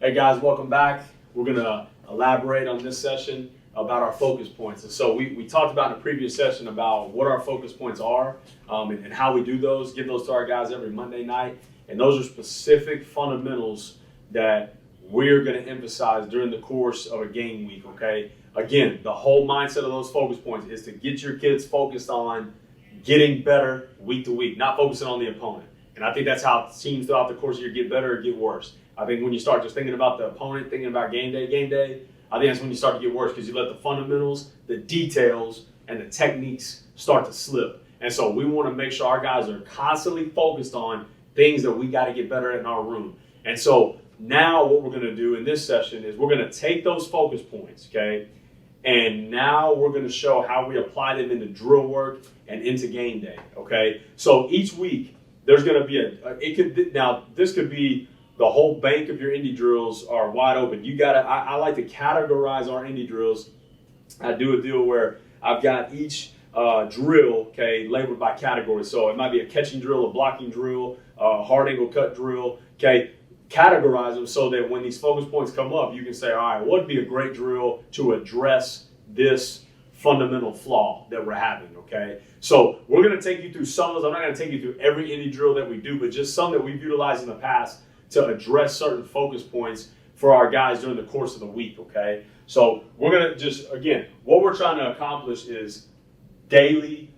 Hey guys, welcome back. We're going to elaborate on this session about our focus points. And so we talked about in the previous session about what our focus points are and how we do those, give those to our guys every Monday night. And those are specific fundamentals that we're going to emphasize during the course of a game week, okay? Again, the whole mindset of those focus points is to get your kids focused on getting better week to week, not focusing on the opponent. And I think that's how teams throughout the course of the year get better or get worse. I think when you start just thinking about the opponent, thinking about game day, I think that's when you start to get worse because you let the fundamentals, the details, and the techniques start to slip. And so we want to make sure our guys are constantly focused on things that we got to get better at in our room. And so now what we're going to do in this session is we're going to take those focus points, okay? And now we're going to show how we apply them into drill work and into game day, okay? So each week there's going to be this could be the whole bank of your indie drills are wide open. I like to categorize our indie drills. I do a deal where I've got each drill, okay, labeled by category. So it might be a catching drill, a blocking drill, a hard angle cut drill, okay. Categorize them so that when these focus points come up, you can say, all right, what would be a great drill to address this fundamental flaw that we're having, okay? So we're going to take you through some of those. I'm not going to take you through every indie drill that we do, but just some that we've utilized in the past to address certain focus points for our guys during the course of the week, okay? So we're going to just, again, what we're trying to accomplish is daily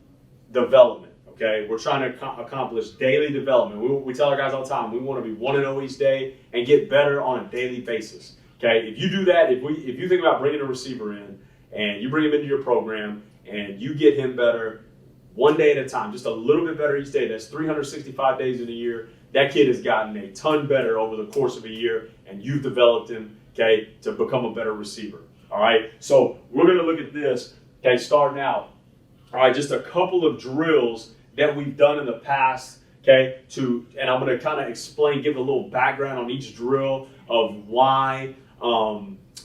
development, okay? We're trying to accomplish daily development. We tell our guys all the time, we want to be 1-0 each day and get better on a daily basis, okay? If you do that, if you think about bringing a receiver in and you bring him into your program and you get him better one day at a time, just a little bit better each day, that's 365 days in a year. That kid has gotten a ton better over the course of a year, and you've developed him, okay, to become a better receiver. All right, so we're going to look at this, okay, starting out. All right, just a couple of drills that we've done in the past, okay, and I'm going to kind of explain, give a little background on each drill of why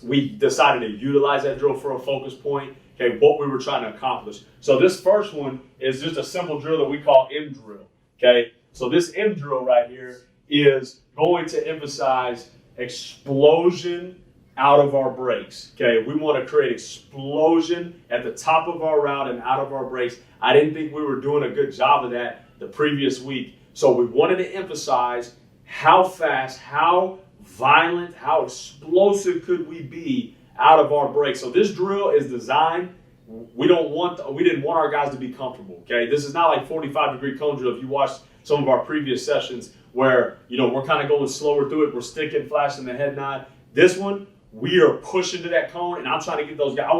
we decided to utilize that drill for a focus point, okay, what we were trying to accomplish. So this first one is just a simple drill that we call M drill, okay. So this M drill right here is going to emphasize explosion out of our breaks, okay? We want to create explosion at the top of our route and out of our breaks. I didn't think we were doing a good job of that the previous week. So we wanted to emphasize how fast, how violent, how explosive could we be out of our breaks. So this drill is designed, we didn't want our guys to be comfortable, okay? This is not like 45-degree cone drill. If you watched some of our previous sessions where, we're kind of going slower through it, we're sticking, flashing the head nod. This one, we are pushing to that cone, and I'm trying to get those guys. I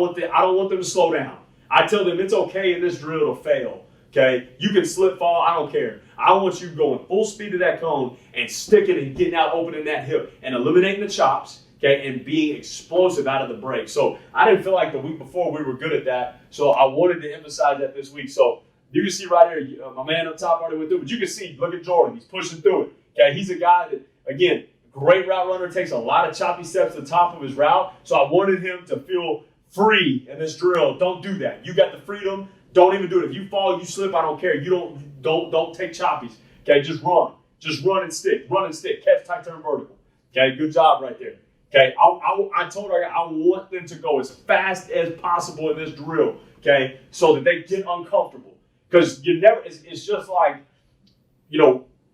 don't want them to slow down. I tell them it's okay in this drill to fail, okay? You can slip, fall, I don't care. I want you going full speed to that cone and sticking and getting out, opening that hip and eliminating the chops, okay, and being explosive out of the break. So I didn't feel like the week before we were good at that, so I wanted to emphasize that this week. So you can see right here, my man up top already went through, but you can see, look at Jordan. He's pushing through it. Okay, he's a guy that, again, great route runner, takes a lot of choppy steps to the top of his route. So I wanted him to feel free in this drill. Don't do that. You got the freedom. Don't even do it. If you fall, you slip, I don't care. You don't take choppies. Okay, just run. Just run and stick. Run and stick. Catch, tight, turn, vertical. Okay, good job right there. Okay, I told her I want them to go as fast as possible in this drill. Okay, so that they get uncomfortable. Because it's just like,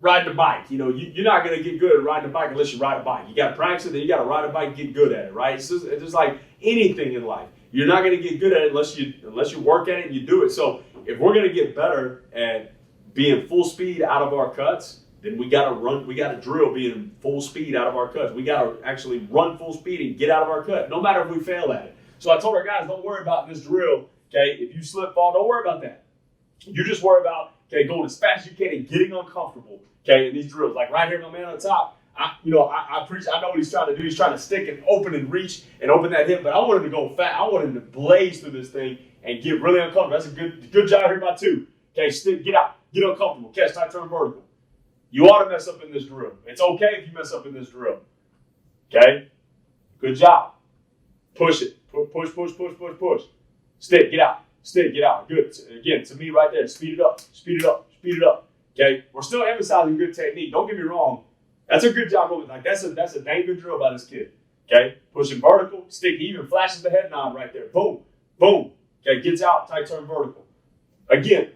riding a bike. You're not going to get good at riding a bike unless you ride a bike. You got to practice it, then you got to ride a bike and get good at it, right? It's just like anything in life. You're not going to get good at it unless you work at it and you do it. So if we're going to get better at being full speed out of our cuts, then we got to drill being full speed out of our cuts. We got to actually run full speed and get out of our cut, no matter if we fail at it. So I told our guys, don't worry about this drill, okay? If you slip, fall, don't worry about that. You just worry about, okay, going as fast as you can and getting uncomfortable, okay, in these drills. Like right here, my man on top, I know what he's trying to do. He's trying to stick and open and reach and open that hip, but I want him to go fast. I want him to blaze through this thing and get really uncomfortable. That's a good job here by two. Okay, stick, get out, get uncomfortable, catch, tight, turn, vertical. You ought to mess up in this drill. It's okay if you mess up in this drill. Okay? Good job. Push it. Push, push, push, push, push. Stick, get out. Stick, get out. Good. Again, to me right there, speed it up, speed it up, speed it up. Okay? We're still emphasizing good technique. Don't get me wrong. That's a good job. Like that's a dang good drill by this kid. Okay, pushing vertical, stick. He even flashes the head nod right there. Boom, boom. Okay, gets out, tight turn vertical. Again,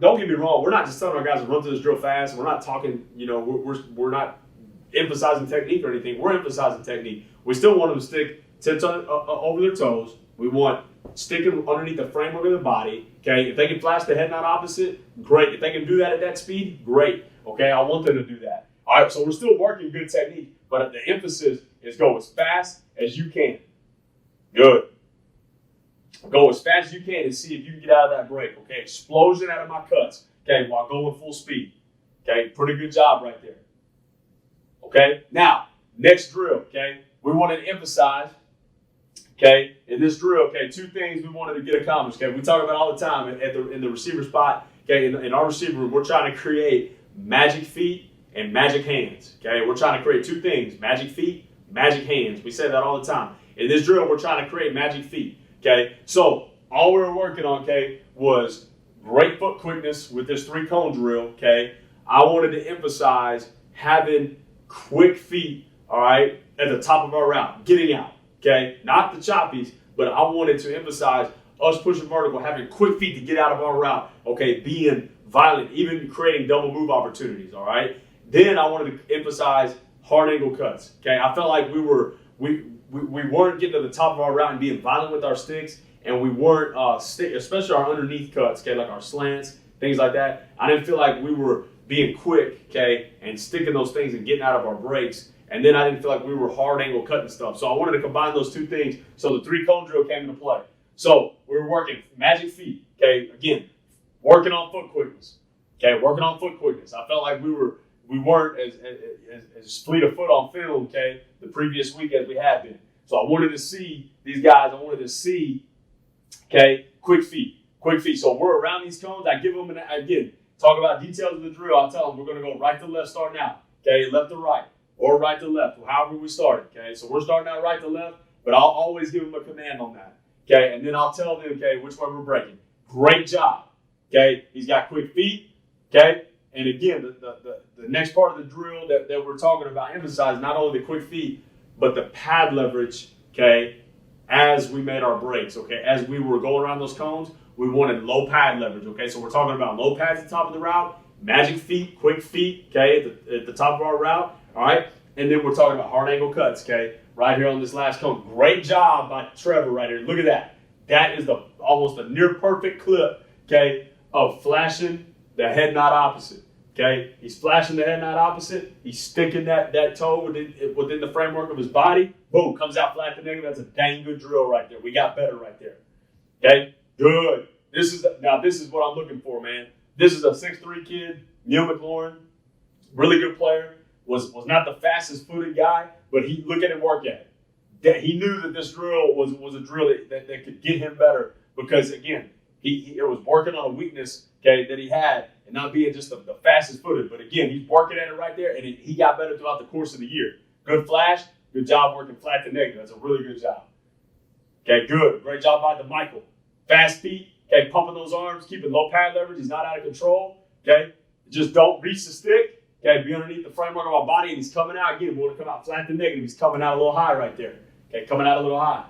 don't get me wrong. We're not just telling our guys to run through this drill fast. We're not talking. We're not emphasizing technique or anything. We're emphasizing technique. We still want them to stick tips over their toes. We want sticking underneath the framework of the body. Okay, if they can flash the head nod opposite, great. If they can do that at that speed, great. Okay, I want them to do that. All right, so we're still working good technique, but the emphasis is go as fast as you can. Good. Go as fast as you can and see if you can get out of that break. Okay, explosion out of my cuts. Okay, while going full speed. Okay, pretty good job right there. Okay, now, next drill. Okay, we wanted to emphasize, okay, in this drill, okay, two things we wanted to get accomplished. Okay, we talk about all the time in the receiver spot. Okay, in our receiver room, we're trying to create magic feet and magic hands. Okay, we're trying to create two things: magic feet, magic hands. We say that all the time. In this drill, we're trying to create magic feet. Okay, so all we were working on, okay, was great foot quickness with this 3-cone drill. Okay, I wanted to emphasize having quick feet. All right, at the top of our route, getting out. Okay, not the choppies, but I wanted to emphasize us pushing vertical, having quick feet to get out of our route. Okay, being violent, even creating double move opportunities. All right. Then I wanted to emphasize hard angle cuts. Okay, I felt like we weren't getting to the top of our route and being violent with our sticks, and we weren't especially our underneath cuts. Okay, like our slants, things like that. I didn't feel like we were being quick. Okay, and sticking those things and getting out of our breaks. And then I didn't feel like we were hard angle cutting stuff. So I wanted to combine those two things. So the 3-cone drill came into play. So we were working magic feet. Okay, again, working on foot quickness. Okay, working on foot quickness. I felt like we weren't as fleet of foot on film, okay, the previous week as we had been. So I wanted to see these guys. I wanted to see, okay, quick feet. So we're around these cones. I give them again, talk about details of the drill. I'll tell them we're going to go right to left starting out. Okay, left to right. Or right to left, however we started, okay? So we're starting out right to left, but I'll always give them a command on that, okay? And then I'll tell them, okay, which way we're breaking. Great job, okay? He's got quick feet, okay? And again, the next part of the drill that we're talking about emphasize not only the quick feet, but the pad leverage, okay, as we made our breaks, okay? As we were going around those cones, we wanted low pad leverage, okay? So we're talking about low pads at the top of the route, magic feet, quick feet, okay, at the top of our route. All right, and then we're talking about hard angle cuts, okay, right here on this last cone. Great job by Trevor right here. Look at that. That is almost a near perfect clip, okay, of flashing the head nod opposite, okay. He's flashing the head nod opposite. He's sticking that toe within the framework of his body. Boom, comes out flat to negative. That's a dang good drill right there. We got better right there, okay. Good. This is what I'm looking for, man. This is a 6'3" kid, Neil McLaurin, really good player. Was not the fastest footed guy, but he look at him work at it. That he knew that this drill was a drill that could get him better because again, it was working on a weakness, okay, that he had and not being just the fastest footed. But again, he's working at it right there, and he got better throughout the course of the year. Good flash, good job working flat to negative. That's a really good job. Okay, good. Great job by DeMichael. Fast feet, okay, pumping those arms, keeping low pad leverage. He's not out of control, okay. Just don't reach the stick. Okay, be underneath the framework of our body, and he's coming out. Again, we want to come out flat to negative. He's coming out a little high right there. Okay, coming out a little high.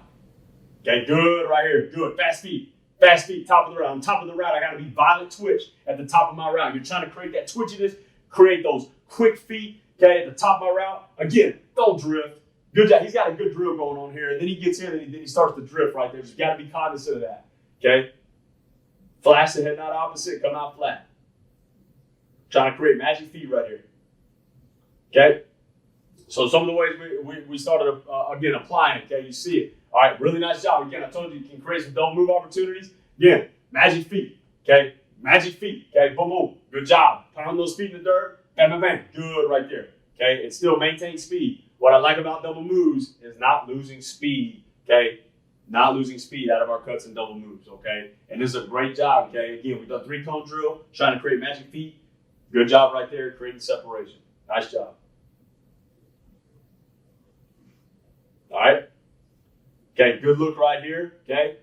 Okay, good right here. Good. Fast feet, top of the route. On top of the route, I got to be violent twitch at the top of my route. You're trying to create that twitchiness, create those quick feet, okay, at the top of my route. Again, don't drift. Good job. He's got a good drill going on here, and then he gets in, and then he starts to drift right there. So you got to be cognizant of that, okay? Flash the head nod opposite, come out flat. Trying to create magic feet right here. Okay? So some of the ways we started, again, applying, okay? You see it. All right, really nice job. Again, I told you can create some double move opportunities. Again, magic feet, okay? Magic feet, okay? Boom, boom. Good job. Pound those feet in the dirt. Bam, bam, bam. Good right there, okay? And still maintain speed. What I like about double moves is not losing speed, okay? Not losing speed out of our cuts and double moves, okay? And this is a great job, okay? Again, we've done 3-cone drill, trying to create magic feet. Good job right there, creating separation. Nice job. All right. Okay, good look right here, okay?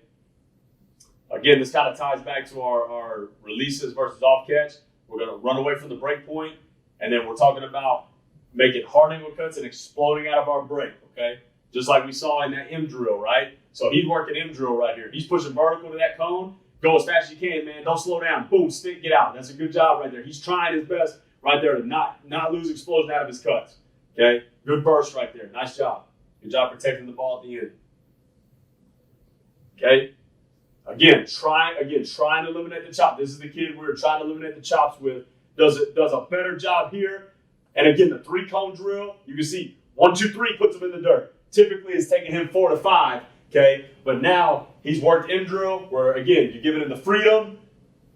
Again, this kind of ties back to our releases versus off catch. We're going to run away from the break point, and then we're talking about making hard angle cuts and exploding out of our break, okay? Just like we saw in that M drill, right? So he's working M drill right here. He's pushing vertical to that cone. Go as fast as you can, man. Don't slow down. Boom, stick, get out. That's a good job right there. He's trying his best right there to not lose explosion out of his cuts, okay? Good burst right there. Nice job. Good job protecting the ball at the end. Okay? Again, trying to eliminate the chop. This is the kid we're trying to eliminate the chops with. Does a better job here. And again, the 3-cone drill, you can see 1, 2, 3 puts him in the dirt. Typically, it's taking him 4 to 5, okay? But now he's worked in drill where, again, you're giving him the freedom.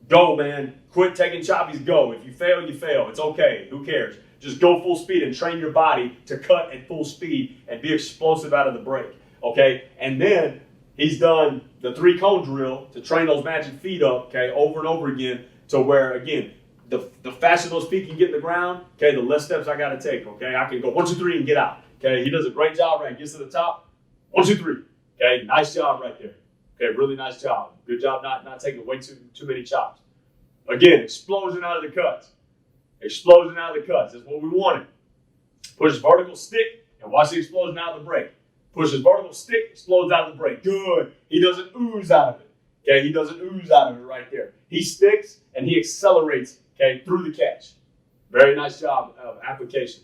Go, man. Quit taking choppies. Go. If you fail, you fail. It's okay. Who cares? Just go full speed and train your body to cut at full speed and be explosive out of the break, okay? And then he's done the 3-cone drill to train those magic feet up, okay, over and over again to where, again, the faster those feet can get in the ground, okay, the less steps I got to take, okay? I can go 1, 2, 3 and get out, okay? He does a great job, right? Gets to the top, 1, 2, 3, okay? Nice job right there, okay? Really nice job. Good job not taking way too many chops. Again, explosion out of the cuts. Explosion out of the cuts. That's what we wanted. Push his vertical stick and watch the explosion out of the break. Push his vertical stick, explodes out of the break. Good. He doesn't ooze out of it. Okay, he doesn't ooze out of it right there. He sticks and he accelerates, okay, through the catch. Very nice job of application.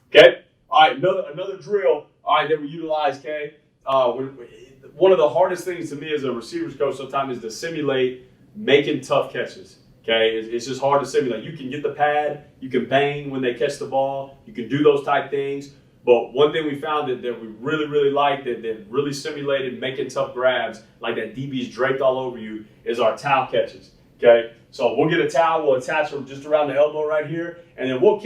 Okay, all right, another drill, all right, that we utilize, okay. One of the hardest things to me as a receivers coach sometimes is to simulate making tough catches. Okay, it's just hard to simulate. You can get the pad, you can bang when they catch the ball, you can do those type things. But one thing we found that we really, really liked that really simulated making tough grabs, like that DB's draped all over you, is our towel catches. Okay, so we'll get a towel, we'll attach from just around the elbow right here, and then we'll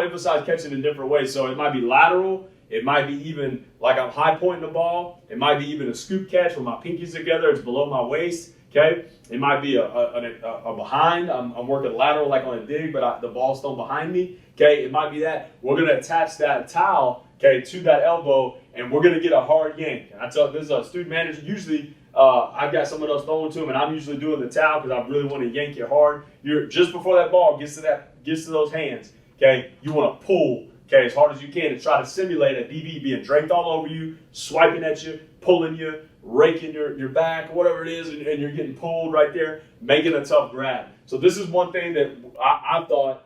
emphasize catching in different ways. So it might be lateral, it might be even like I'm high pointing the ball, it might be even a scoop catch where my pinkies together, it's below my waist. Okay, it might be a behind. I'm working lateral like on a dig, but the ball's thrown behind me. Okay, it might be that. We're going to attach that towel, okay, to that elbow, and we're going to get a hard yank. And I tell this is a student manager. Usually, I've got someone else throwing to him, and I'm usually doing the towel because I really want to yank it hard. You're just before that ball gets to those hands. Okay, you want to pull, okay, as hard as you can to try to simulate a DB being draped all over you, swiping at you, pulling you, raking your back, whatever it is, and you're getting pulled right there, making a tough grab. So this is one thing that I thought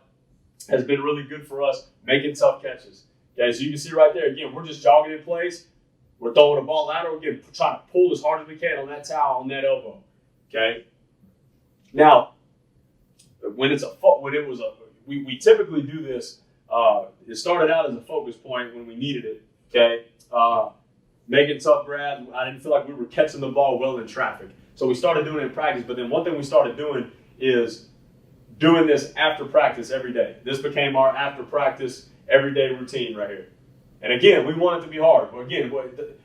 has been really good for us, making tough catches. Okay, so you can see right there, again, we're just jogging in place. We're throwing the ball lateral, again, trying to pull as hard as we can on that towel, on that elbow. Okay. Now, we typically do this. It started out as a focus point when we needed it. Okay. Making tough grabs. I didn't feel like we were catching the ball well in traffic. So we started doing it in practice. But then one thing we started doing is doing this after practice every day. This became our after practice everyday routine right here. And again, we want it to be hard. But again,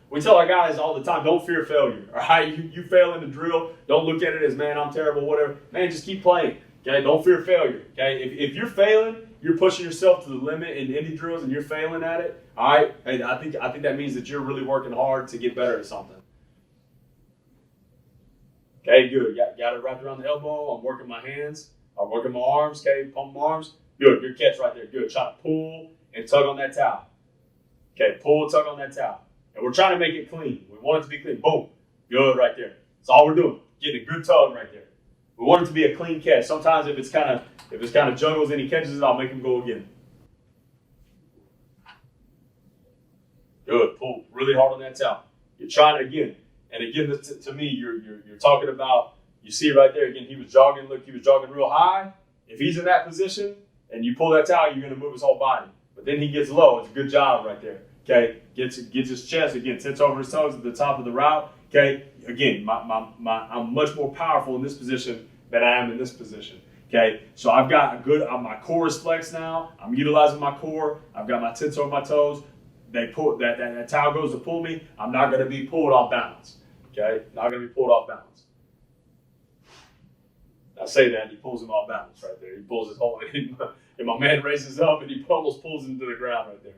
we tell our guys all the time, don't fear failure. All right, you fail in the drill. Don't look at it as, man, I'm terrible, whatever. Man, just keep playing. Okay, don't fear failure. Okay, if you're failing, you're pushing yourself to the limit in any drills, and you're failing at it. All right, hey, I think that means that you're really working hard to get better at something. Okay, good. Got it wrapped around the elbow. I'm working my hands. I'm working my arms. Okay, pump my arms. Good. Good catch right there. Good. Try to pull and tug on that towel. Okay, pull and tug on that towel. And we're trying to make it clean. We want it to be clean. Boom. Good right there. That's all we're doing. Getting a good tug right there. We want it to be a clean catch. Sometimes if it's kind of juggles and he catches it, I'll make him go again. Good. Pull really hard on that towel. You're trying it again. And again, to me, you're talking about, you see right there, again, he was jogging. Look, he was jogging real high. If he's in that position and you pull that towel, you're going to move his whole body. But then he gets low. It's a good job right there. Okay, gets his chest, again, sits over his toes at the top of the route. Okay, again, I'm much more powerful in this position than I am in this position. Okay, so I've got my core is flexed now. I'm utilizing my core. I've got my tits over my toes. They pull that towel goes to pull me. I'm not going to be pulled off balance. Okay, not going to be pulled off balance. I say that, and he pulls him off balance right there. He pulls his whole, and my man raises up, and he almost pulls him to the ground right there.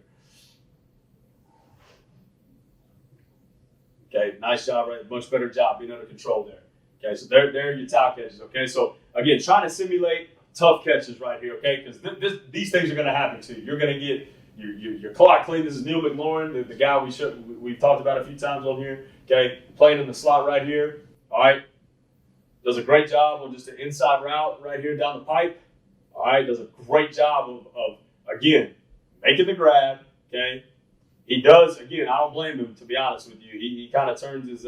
Okay, nice job, right? Much better job being under control there. Okay, so there are your towel catches. Okay, so again, trying to simulate tough catches right here, okay? Because these things are going to happen to you. You're going to get your clock clean. This is Neil McLaurin, the guy we've talked about a few times on here, okay? Playing in the slot right here, all right? Does a great job on just an inside route right here down the pipe, all right? Does a great job of again, making the grab, okay? He does, again, I don't blame him, to be honest with you. He kind of turns his,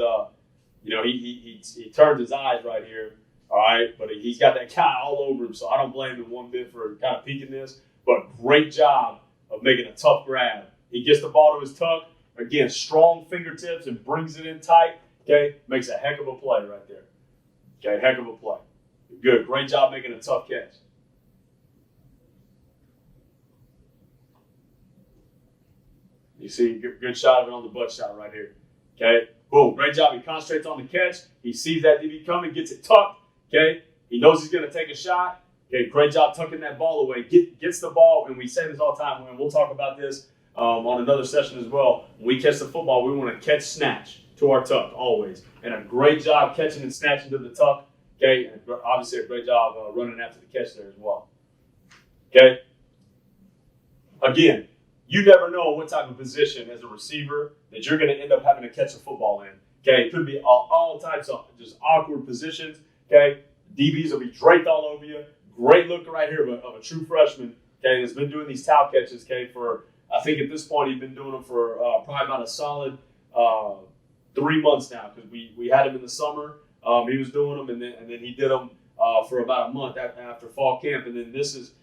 he turns his eyes right here, all right? But he's got that guy all over him, so I don't blame him one bit for kind of peeking this. But great job of making a tough grab. He gets the ball to his tuck. Again, strong fingertips and brings it in tight, okay? Makes a heck of a play right there. Okay, heck of a play. Good, great job making a tough catch. You see, good shot of it on the butt shot right here. Okay, boom, great job. He concentrates on the catch. He sees that DB coming, gets it tucked. Okay, he knows he's going to take a shot. Okay, great job tucking that ball away. Gets the ball, and we say this all the time, and we'll talk about this on another session as well. When we catch the football, we want to catch snatch to our tuck always. And a great job catching and snatching to the tuck. Okay, and obviously a great job running after the catch there as well. Okay, again, you never know what type of position as a receiver that you're going to end up having to catch a football in. Okay, it could be all types of just awkward positions. Okay, DBs will be draped all over you. Great look right here of a true freshman. Okay, that's been doing these towel catches. Okay, for I think at this point he's been doing them for probably about a solid 3 months now, because we had him in the summer. He was doing them, and then he did them for about a month after fall camp. And then this is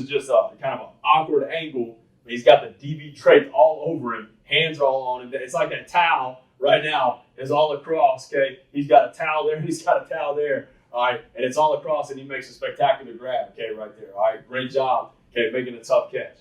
just a kind of an awkward angle. He's got the DB draped all over him, hands are all on him. It's like that towel right now is all across, okay? He's got a towel there, he's got a towel there, all right? And it's all across, and he makes a spectacular grab, okay, right there, all right? Great job, okay, making a tough catch.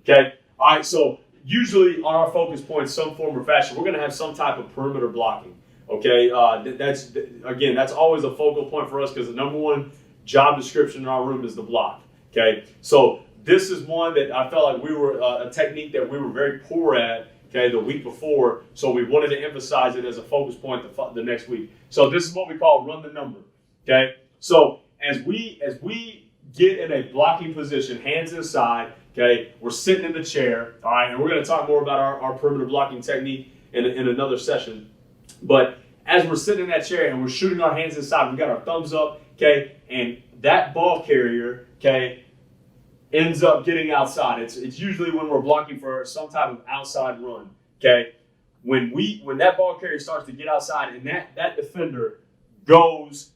Okay, all right, so usually on our focus points, some form or fashion, we're going to have some type of perimeter blocking, okay? That's always a focal point for us, because the number one job description in our room is the block. Okay, so this is one that I felt like we were a technique that we were very poor at. Okay, the week before, so we wanted to emphasize it as a focus point the next week. So this is what we call run the number. Okay, so as we get in a blocking position, hands inside. Okay, we're sitting in the chair. All right, and we're going to talk more about our perimeter blocking technique in another session. But as we're sitting in that chair and we're shooting our hands inside, we got our thumbs up. Okay, and that ball carrier, okay, ends up getting outside. It's usually when we're blocking for some type of outside run, okay? When that ball carrier starts to get outside and that defender goes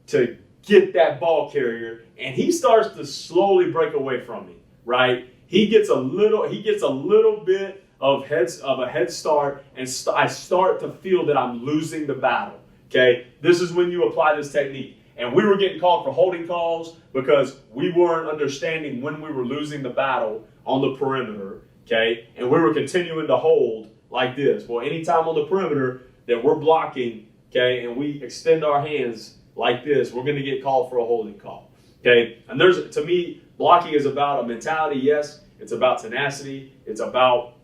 to get that ball carrier and he starts to slowly break away from me, right? He gets a little bit of a head start, and I start to feel that I'm losing the battle, okay? This is when you apply this technique. And we were getting called for holding calls because we weren't understanding when we were losing the battle on the perimeter, okay? And we were continuing to hold like this. Well, anytime on the perimeter that we're blocking, okay, and we extend our hands like this, we're going to get called for a holding call, okay? And to me, blocking is about a mentality, yes. It's about tenacity. It's about,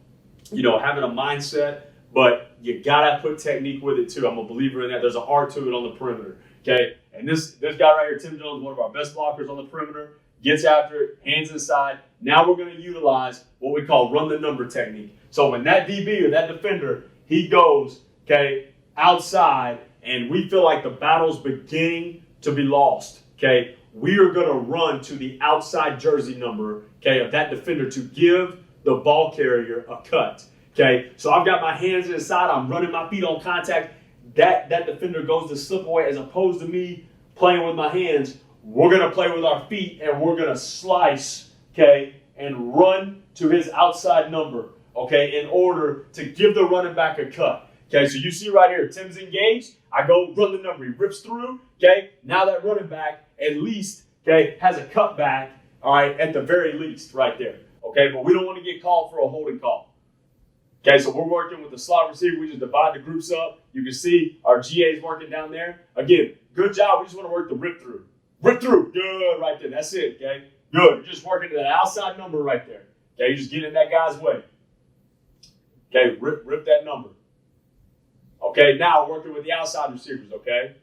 having a mindset. But you got to put technique with it, too. I'm a believer in that. There's an art to it on the perimeter, okay? And this guy right here, Tim Jones, one of our best blockers on the perimeter, gets after it, hands inside. Now we're going to utilize what we call run the number technique. So when that DB or that defender, he goes, okay, outside, and we feel like the battle's beginning to be lost, okay, we are going to run to the outside jersey number, okay, of that defender to give the ball carrier a cut, okay. So I've got my hands inside. I'm running my feet on contact. That defender goes to slip away, as opposed to me playing with my hands. We're going to play with our feet, and we're going to slice, okay, and run to his outside number, okay, in order to give the running back a cut. Okay, so you see right here, Tim's engaged. I go run the number. He rips through, okay. Now that running back at least, okay, has a cut back, all right, at the very least right there, okay. But we don't want to get called for a holding call. Okay, so we're working with the slot receiver. We just divide the groups up. You can see our GA's working down there. Again, good job. We just want to work the rip through. Rip through. Good right there. That's it, okay? Good. You're just working to that outside number right there. Okay, you just get in that guy's way. Okay, rip that number. Okay, now working with the outside receivers, okay?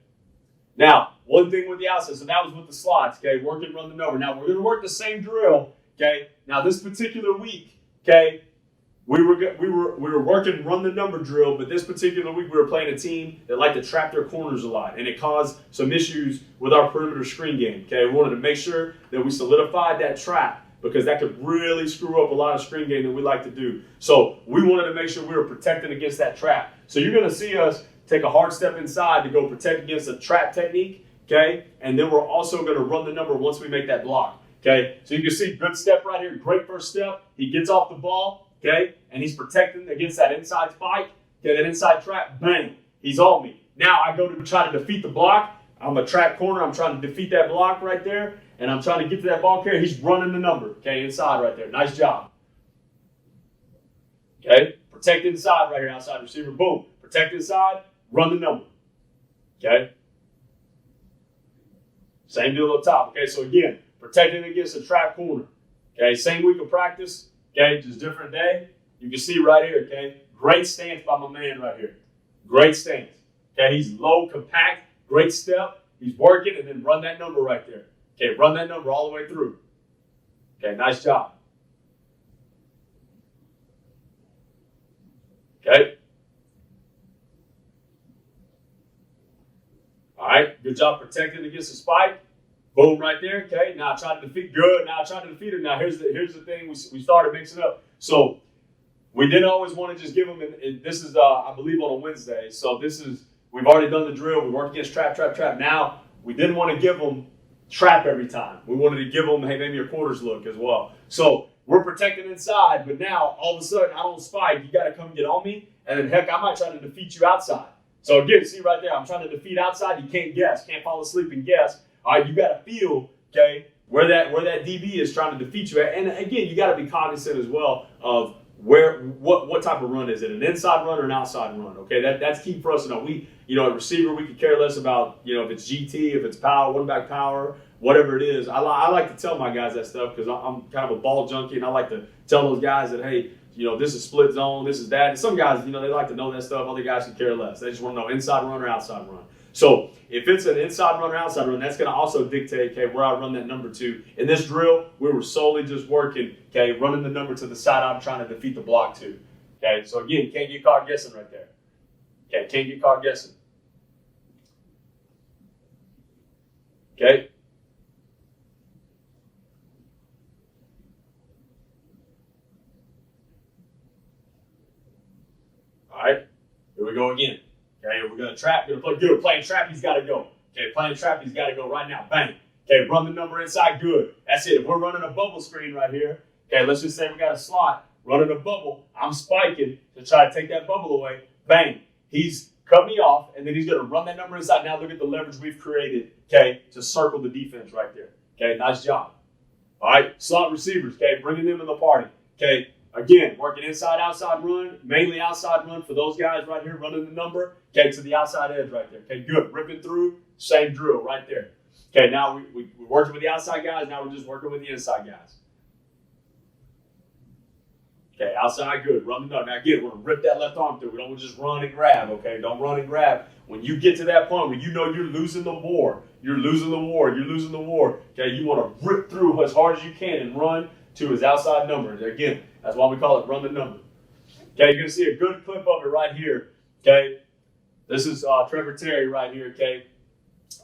Now, one thing with the outside. So that was with the slots, okay? Work and run the number. Now we're going to work the same drill, okay? Now this particular week, okay, we were working run the number drill, but this particular week we were playing a team that liked to trap their corners a lot, and it caused some issues with our perimeter screen game. Okay, we wanted to make sure that we solidified that trap because that could really screw up a lot of screen game that we like to do. So we wanted to make sure we were protecting against that trap. So you're going to see us take a hard step inside to go protect against a trap technique. Okay, and then we're also going to run the number once we make that block. Okay, so you can see good step right here, great first step. He gets off the ball. Okay, and he's protecting against that inside spike, okay, that inside trap, bang, he's on me. Now I go to try to defeat the block. I'm a trap corner. I'm trying to defeat that block right there, and I'm trying to get to that ball carrier. He's running the number, okay, inside right there. Nice job. Okay, protect inside right here, outside receiver. Boom, protect inside, run the number. Okay, same deal up top. Okay, so again, protecting against a trap corner. Okay, same week of practice. Okay, just different day. You can see right here, okay? Great stance by my man right here. Great stance. Okay, he's low, compact, great step. He's working, and then run that number right there. Okay, run that number all the way through. Okay, nice job. Okay. All right, good job protecting against the spike. Boom, right there. Okay, now I try to defeat. Good. Now I try to defeat him. Now here's the thing. We started mixing up. So we didn't always want to just give them. And this is I believe on a Wednesday. So we've already done the drill. We worked against trap. Now we didn't want to give them trap every time. We wanted to give them maybe a quarters look as well. So we're protecting inside, but now all of a sudden I don't spike. You got to come get on me, and then heck, I might try to defeat you outside. So again, see right there. I'm trying to defeat outside. You can't guess. Can't fall asleep and guess. All right, you got to feel, okay, where that DB is trying to defeat you at. And again, you got to be cognizant as well of what type of run is it, an inside run or an outside run? Okay, that's key for us to know. A receiver, we could care less about, if it's GT, if it's power, one back power, whatever it is. I like to tell my guys that stuff because I'm kind of a ball junkie, and I like to tell those guys that, hey, this is split zone, this is that. And some guys, they like to know that stuff. Other guys can care less. They just want to know inside run or outside run. So if it's an inside run or outside run, that's going to also dictate, okay, where I run that number to. In this drill, we were solely just working, okay, running the number to the side I'm trying to defeat the block to. Okay, so again, can't get caught guessing right there. Okay, can't get caught guessing. Okay. All right, here we go again. Okay, we're going to trap. Going to play good. Playing trap, he's got to go. Okay, playing trap, he's got to go right now. Bang. Okay, run the number inside. Good. That's it. If we're running a bubble screen right here, okay, let's just say we got a slot running a bubble. I'm spiking to try to take that bubble away. Bang. He's cut me off, and then he's going to run that number inside. Now look at the leverage we've created, okay, to circle the defense right there. Okay, nice job. All right, slot receivers, okay, bringing them in the party. Okay, again, working inside, outside run, mainly outside run for those guys right here running the number, okay, to the outside edge right there. Okay, good. Ripping through, same drill right there. Okay, now we're working with the outside guys. Now we're just working with the inside guys. Okay, outside, good. Run the number. Now, again, we're going to rip that left arm through. We don't just run and grab, okay? Don't run and grab. When you get to that point where you know you're losing the war, you're losing the war, okay, you want to rip through as hard as you can and run to his outside number. Again, that's why we call it run the number. Okay, you're going to see a good clip of it right here, okay? This is Trevor Terry right here, okay?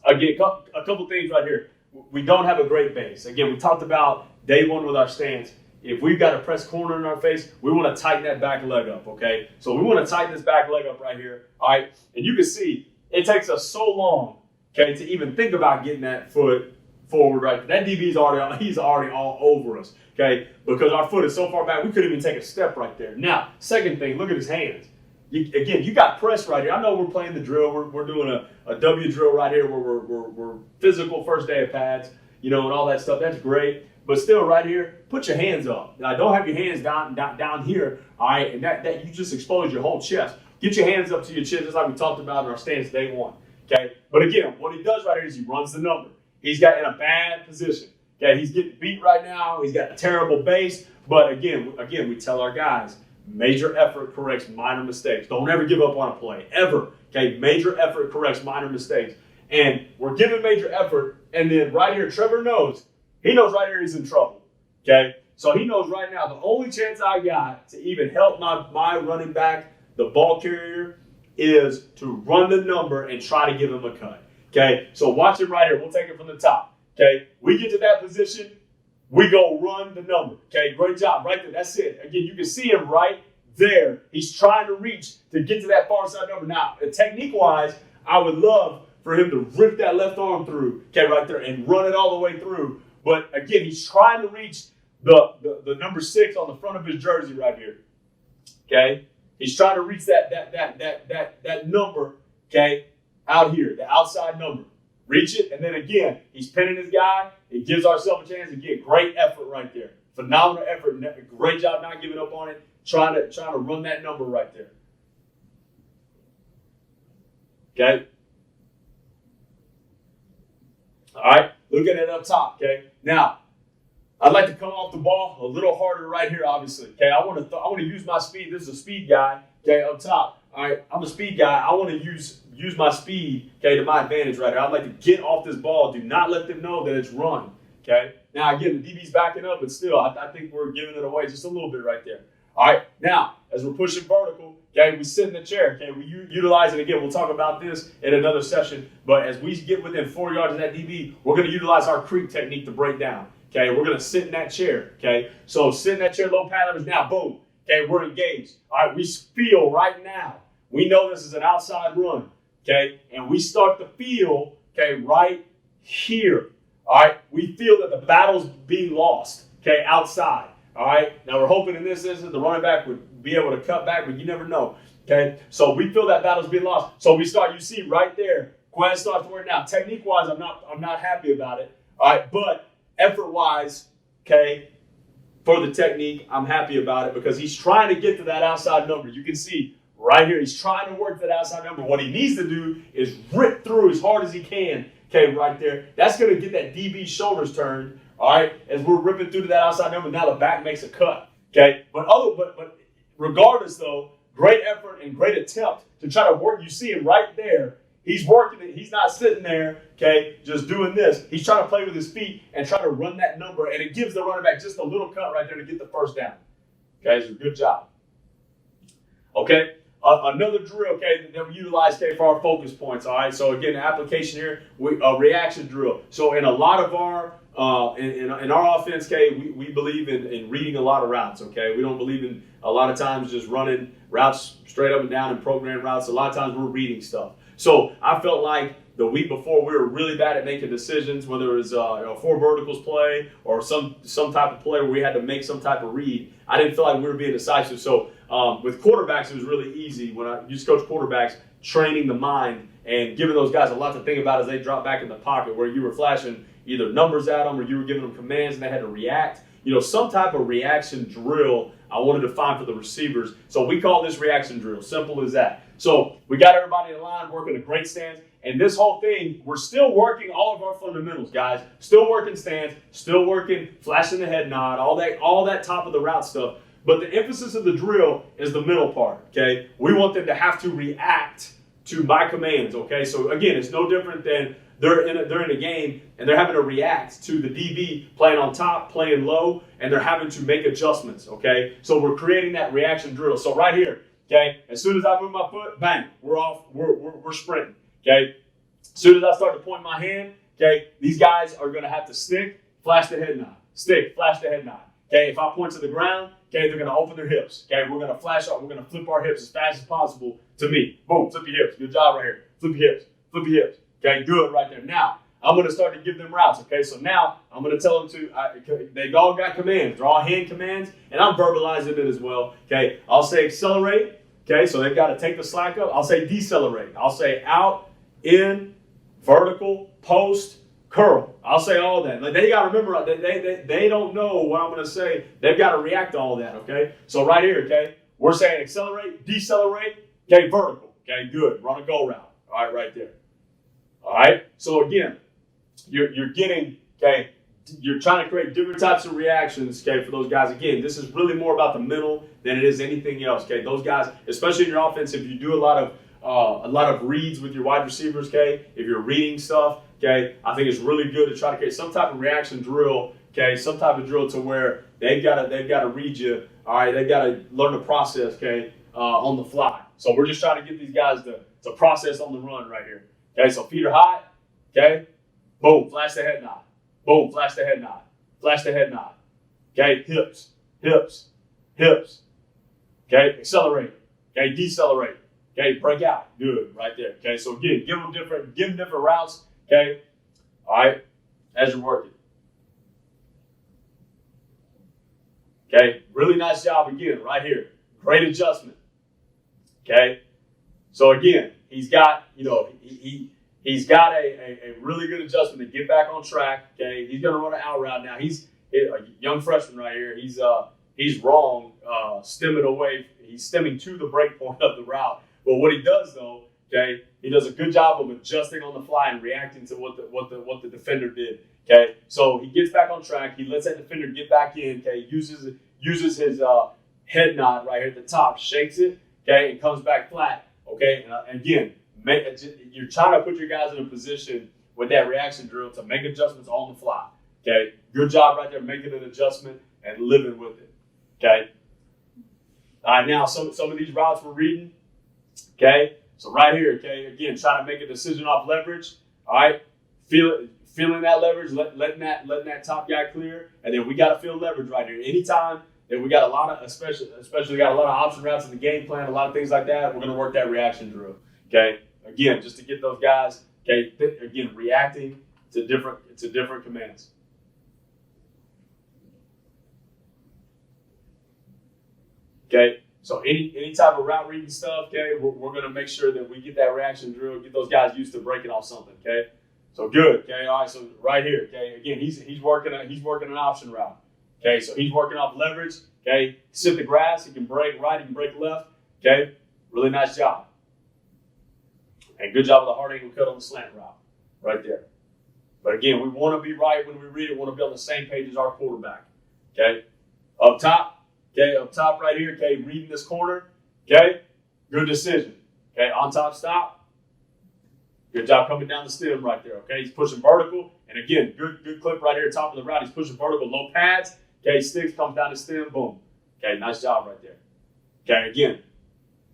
Again, a couple things right here. We don't have a great base. Again, we talked about day one with our stance. If we've got a press corner in our face, we want to tighten that back leg up, okay? So we want to tighten this back leg up right here, all right? And you can see it takes us so long, okay, to even think about getting that foot forward right there. That DB's he's already all over us, okay? Because our foot is so far back, we couldn't even take a step right there. Now, second thing, look at his hands. Again, you got press right here. I know we're playing the drill. We're doing a W drill right here where we're physical first day of pads, and all that stuff. That's great. But still, right here, put your hands up. Now, don't have your hands down here, all right? And that you just expose your whole chest. Get your hands up to your chin, just like we talked about in our stance day one, okay? But again, what he does right here is he runs the number. He's got in a bad position, okay? He's getting beat right now. He's got a terrible base. But again, we tell our guys, major effort corrects minor mistakes. Don't ever give up on a play, ever, okay? Major effort corrects minor mistakes. and we're giving major effort, and then right here, Trevor knows right here he's in trouble, okay? So he knows right now the only chance I got to even help my running back, the ball carrier, is to run the number and try to give him a cut, okay? So watch it right here. We'll take it from the top, okay? We get to that position, we go run the number, okay? Great job right there. That's it. Again, you can see him right there. He's trying to reach to get to that far side number. Now, technique-wise, I would love for him to rip that left arm through, okay, right there, and run it all the way through. But again, he's trying to reach the number 6 on the front of his jersey right here, okay? He's trying to reach that number, okay, out here, the outside number. Reach it, and then again, he's pinning his guy. It gives ourselves a chance to get great effort right there. Phenomenal effort. Great job not giving up on it. Trying to run that number right there. Okay? All right, looking at it up top, okay? Now, I'd like to come off the ball a little harder right here, obviously. Okay, I want to use my speed. This is a speed guy, okay, up top. All right, I'm a speed guy. I want to use my speed, okay, to my advantage right here. I'd like to get off this ball. Do not let them know that it's run, okay? Now, again, the DB's backing up, but still, I think we're giving it away just a little bit right there. All right, now, as we're pushing vertical, okay, we sit in the chair, okay, we utilize it again. We'll talk about this in another session, but as we get within 4 yards of that DB, we're going to utilize our creep technique to break down, okay? We're going to sit in that chair, okay? So sit in that chair, low pad leverage, now, boom, okay, we're engaged. All right, we feel right now. We know this is an outside run, okay? And we start to feel, okay, right here, all right? We feel that the battle's being lost, okay, outside. All right, now we're hoping in this instance the running back would be able to cut back, but you never know, okay? So we feel that battle's being lost. So we start, you see right there, Quinn starts to work now. Technique-wise, I'm not happy about it, all right? But effort-wise, okay, for the technique, I'm happy about it because he's trying to get to that outside number. You can see right here, he's trying to work that outside number. What he needs to do is rip through as hard as he can, okay, right there. That's going to get that DB's shoulders turned. All right, as we're ripping through to that outside number, now the back makes a cut. Okay, but regardless though, great effort and great attempt to try to work. You see him right there. He's working it. He's not sitting there, okay, just doing this. He's trying to play with his feet and try to run that number, and it gives the running back just a little cut right there to get the first down. Okay, so good job. Okay, another drill, okay, that we utilize, okay, for our focus points. All right, so again, the application here, a reaction drill. So in a lot of our in our offense, okay, we believe in reading a lot of routes, okay? We don't believe in a lot of times just running routes straight up and down and program routes. A lot of times we're reading stuff. So I felt like the week before we were really bad at making decisions, whether it was a 4 verticals play or some type of play where we had to make some type of read. I didn't feel like we were being decisive. So with quarterbacks, it was really easy when I used to coach quarterbacks, training the mind and giving those guys a lot to think about as they drop back in the pocket where you were flashing either numbers at them or you were giving them commands and they had to react. You know, some type of reaction drill I wanted to find for the receivers. So we call this reaction drill. Simple as that. So we got everybody in line working a great stance. And this whole thing, we're still working all of our fundamentals, guys. Still working stance, still working flashing the head nod, all that top of the route stuff. But the emphasis of the drill is the middle part, okay? We want them to have to react to my commands, okay? So again, it's no different than they're in a game and they're having to react to the DB playing on top, playing low, and they're having to make adjustments, okay? So we're creating that reaction drill. So right here, okay, as soon as I move my foot, bang, we're off, we're sprinting, okay? As soon as I start to point my hand, okay, these guys are going to have to stick, flash the head nod, stick, flash the head nod. Okay, if I point to the ground, okay, they're going to open their hips. Okay, we're going to flash up, we're going to flip our hips as fast as possible to me. Boom, flip your hips. Good job right here. Flip your hips, flip your hips. Okay, good right there. Now, I'm going to start to give them routes. Okay, so now I'm going to tell them they all got commands. They're all hand commands, and I'm verbalizing it as well. Okay, I'll say accelerate. Okay, so they've got to take the slack up. I'll say decelerate. I'll say out, in, vertical, post, curl. I'll say all that. Like, they got to remember, they don't know what I'm going to say. They've got to react to all that, okay? So right here, okay, we're saying accelerate, decelerate, okay, vertical. Okay, good. Run a go route. All right, right there. All right? So again, you're getting, okay, you're trying to create different types of reactions, okay, for those guys. Again, this is really more about the mental than it is anything else, okay? Those guys, especially in your offense, if you do a lot a lot of reads with your wide receivers, okay, if you're reading stuff, okay, I think it's really good to try to create some type of reaction drill, okay, some type of drill to where they've got to read you, all right, they've got to learn the process, okay, on the fly. So we're just trying to get these guys to process on the run right here. Okay, so feet are high, okay, boom, flash the head nod, boom, flash the head nod, flash the head nod, okay, hips, hips, hips, okay, accelerate, okay, decelerate, okay, break out, good, right there, okay, so again, give them different routes, okay, all right, as you're working. Okay, really nice job again, right here, great adjustment, okay, so again, he's got, he's got a really good adjustment to get back on track. Okay, he's going to run an out route now. He's a young freshman right here. He's wrong, stemming away. He's stemming to the break point of the route. But what he does though, okay, he does a good job of adjusting on the fly and reacting to what the defender did. Okay, so he gets back on track. He lets that defender get back in. Okay, uses his head nod right here at the top, shakes it. Okay, and comes back flat. Okay, and again, you're trying to put your guys in a position with that reaction drill to make adjustments on the fly. Okay, good job right there, making an adjustment and living with it. Okay, all right, now some of these routes we're reading. Okay, so right here, okay, again, trying to make a decision off leverage. All right, feeling that leverage, letting that top guy clear, and then we got to feel leverage right here. Anytime that we got a lot of, especially got a lot of option routes in the game plan, a lot of things like that, we're going to work that reaction drill. Okay, again, just to get those guys, okay, again, reacting to different commands. Okay, so any type of route reading stuff, okay, we're going to make sure that we get that reaction drill, get those guys used to breaking off something. Okay, so good. Okay, all right, so right here, okay, again, he's working an option route. Okay, so he's working off leverage. Okay, sit the grass. He can break right. He can break left. Okay, really nice job. And good job with the hard angle cut on the slant route right there. But again, we want to be right when we read it. We want to be on the same page as our quarterback. Okay, up top. Okay, up top right here. Okay, reading this corner. Okay, good decision. Okay, on top stop. Good job coming down the stem right there. Okay, he's pushing vertical. And again, good clip right here, top of the route. He's pushing vertical, low pads. Okay, sticks, comes down the stem, boom. Okay, nice job right there. Okay, again,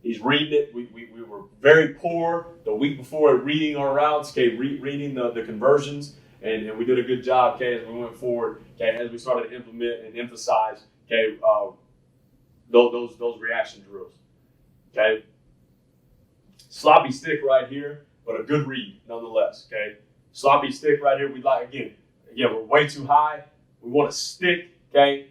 he's reading it. We were very poor the week before at reading our routes, okay, reading the conversions, and we did a good job, okay, as we went forward, okay, as we started to implement and emphasize, okay, those reaction drills. Okay. Sloppy stick right here, but a good read nonetheless, okay? Sloppy stick right here, again, we're way too high. We want to stick, okay?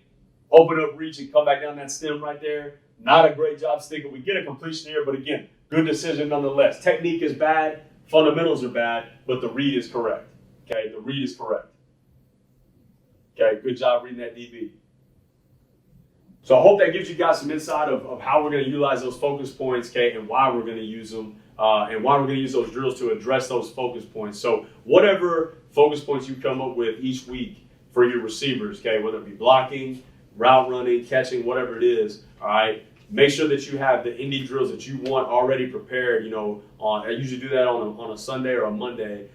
Open up, reach, and come back down that stem right there. Not a great job sticking. We get a completion here, but again, good decision nonetheless. Technique is bad, fundamentals are bad, but the read is correct, okay? The read is correct. Okay, good job reading that DB. So I hope that gives you guys some insight of how we're going to utilize those focus points, okay, and why we're going to use them, and why we're going to use those drills to address those focus points. So whatever focus points you come up with each week for your receivers, okay, whether it be blocking, route running, catching, whatever it is, all right, make sure that you have the indie drills that you want already prepared. I usually do that on a Sunday or a Monday,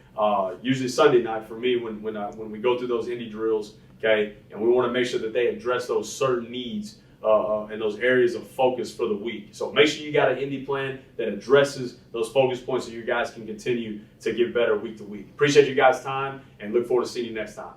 usually Sunday night for me when we go through those indie drills. Okay, and we want to make sure that they address those certain needs and those areas of focus for the week. So make sure you got an indie plan that addresses those focus points so you guys can continue to get better week to week. Appreciate you guys' time and look forward to seeing you next time.